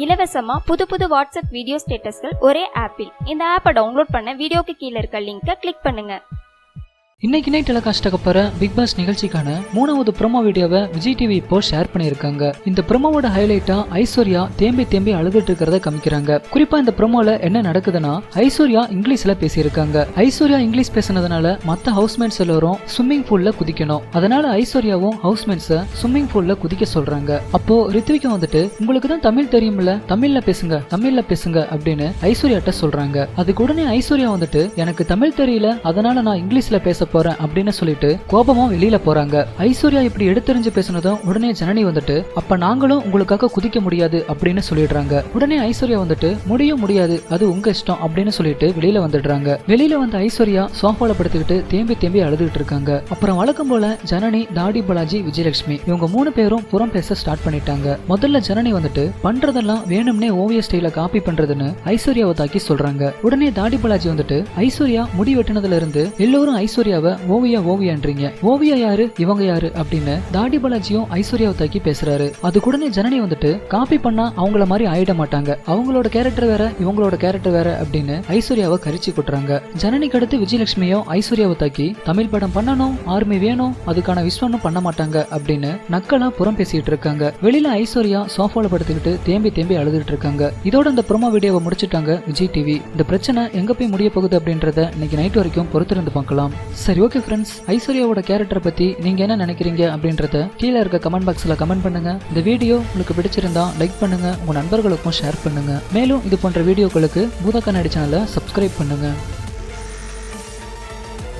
இலவசமா புது WhatsApp video ஸ்டேட்டஸ்கள் ஒரே ஆப்பில். இந்த ஆப்பை டவுன்லோட் பண்ண வீடியோக்கு கீழே இருக்க லிங்கை கிளிக் பண்ணுங்க. இன்னைக்கு நைட் டெலிகாஸ்ட் ஆக போற பிக் பாஸ் நிகழ்ச்சிக்கான 3வது ப்ரோமோ வீடியோவை விஜய் டிவி இப்போ ஷேர் பண்ணியிருக்காங்க. இந்த ப்ரோமோவோட ஹைலைட்டா ஐஸ்வர்யா தேம்பி அழுதுட்டு இருக்கிறத காமிக்கிறாங்க. குறிப்பா இந்த ப்ரோமோல என்ன நடக்குதுன்னா, ஐஸ்வர்யா இங்கிலீஷ்ல பேசியிருக்காங்க. ஐஸ்வர்யா இங்கிலீஷ் பேசினதுனால மத்த ஹவுஸ்மேட்ஸ் எல்லாரும் ஸ்விம்மிங் பூல்ல குதிக்கணும். அதனால ஐஸ்வர்யாவும் ஹவுஸ்மேட்ஸ ஸ்விம்மிங் பூல்ல குதிக்க சொல்றாங்க. அப்போ ரித்விகா வந்துட்டு, உங்களுக்கு தான் தமிழ் தெரியும்ல, தமிழ்ல பேசுங்க அப்படின்னு ஐஸ்வர்யாட்ட சொல்றாங்க. அதுக்கு உடனே ஐஸ்வர்யா வந்துட்டு, எனக்கு தமிழ் தெரியல, அதனால நான் இங்கிலீஷ்ல பேச போறேன் அப்படின்னு சொல்லிட்டு கோபமா வெளியில போறாங்க. ஐஸ்வர்யா இப்படி எடுத்தறிஞ்சு பேசினதும் உடனே ஜனனி வந்துட்டு, அப்ப நாங்களும் உங்களுக்காக குதிக்க முடியாது அப்படின்னு சொல்லிடுறாங்க. உடனே ஐஸ்வர்யா வந்துட்டு, முடியாது, அது உங்க இஷ்டம் அப்படின்னு சொல்லிட்டு வெளியில வந்துடுறாங்க. வெளியில வந்த ஐஸ்வர்யா சோஃபால படுத்துக்கிட்டு தேம்பி அழுதுகிட்டு இருக்காங்க. அப்புறம் வழக்கம் போல ஜனனி, தாடி பாலாஜி, விஜயலட்சுமி இவங்க 3 பேரும் புறம் பேச ஸ்டார்ட் பண்ணிட்டாங்க. முதல்ல ஜனனி வந்துட்டு, பண்றதெல்லாம் வேணும்னே ஓவிய ஸ்டைல காப்பி பண்றதுன்னு ஐஸ்வர்யாவை தாக்கி சொல்றாங்க. உடனே தாடி பாலாஜி வந்துட்டு, ஐஸ்வர்யா முடி வெட்டினதுல இருந்து எல்லோரும் ஐஸ்வர்யாவை ஓவியான்றீங்க, ஓவியா யாரு, இவங்க யாரு அப்படின்னு தாடி பாலாஜியும் ஐஸ்வர்யாவை தாக்கி பேசுறாரு. அது கூடனே ஜனனி வந்துட்டு, காப்பி பண்ணா அவங்கள மாதிரி ஆயிட மாட்டாங்க, அவங்களோட கேரக்டர் வேற இவங்களோட கேரக்டர் வேற அப்படின்னு ஐஸ்வர்யாவை கரிச்சு கொட்டுறாங்க. ஜனனிக்கு அடுத்து விஜயலட்சுமியும் ஐஸ்வர்யாவை தாக்கி, தமிழ் படம் பண்ணணும், ஆர்மி வேணும், அதுக்கான விஸ்வனும் பண்ண மாட்டாங்க அப்படின்னு நக்கலா புறம் பேசிட்டு இருக்காங்க. வெளியில ஐஸ்வர்யா சோஃபால படுத்துக்கிட்டு தேம்பி அழுதுட்டு இருக்காங்க. இதோட இந்த ப்ரோமோ வீடியோவை முடிச்சுட்டாங்க விஜய் டிவி. இந்த பிரச்சனை எங்க போய் முடிய போகுது அப்படின்றத இன்னைக்கு நைட் வரைக்கும் பொறுத்திருந்து பார்க்கலாம். சரி, ஓகே ஃப்ரெண்ட்ஸ், ஐஸ்வர்யாவோட கேரக்டரை பத்தி நீங்க என்ன நினைக்கிறீங்க அப்படின்றத கீழே இருக்க கமெண்ட் பாக்ஸ்ல கமெண்ட் பண்ணுங்க. இந்த வீடியோ உங்களுக்கு பிடிச்சிருந்தா லைக் பண்ணுங்க, உங்க நண்பர்களுக்கும் ஷேர் பண்ணுங்க. மேலும் இது போன்ற வீடியோக்களுக்கு பூதா கண்ணாடி சேனலை சப்ஸ்கிரைப் பண்ணுங்க.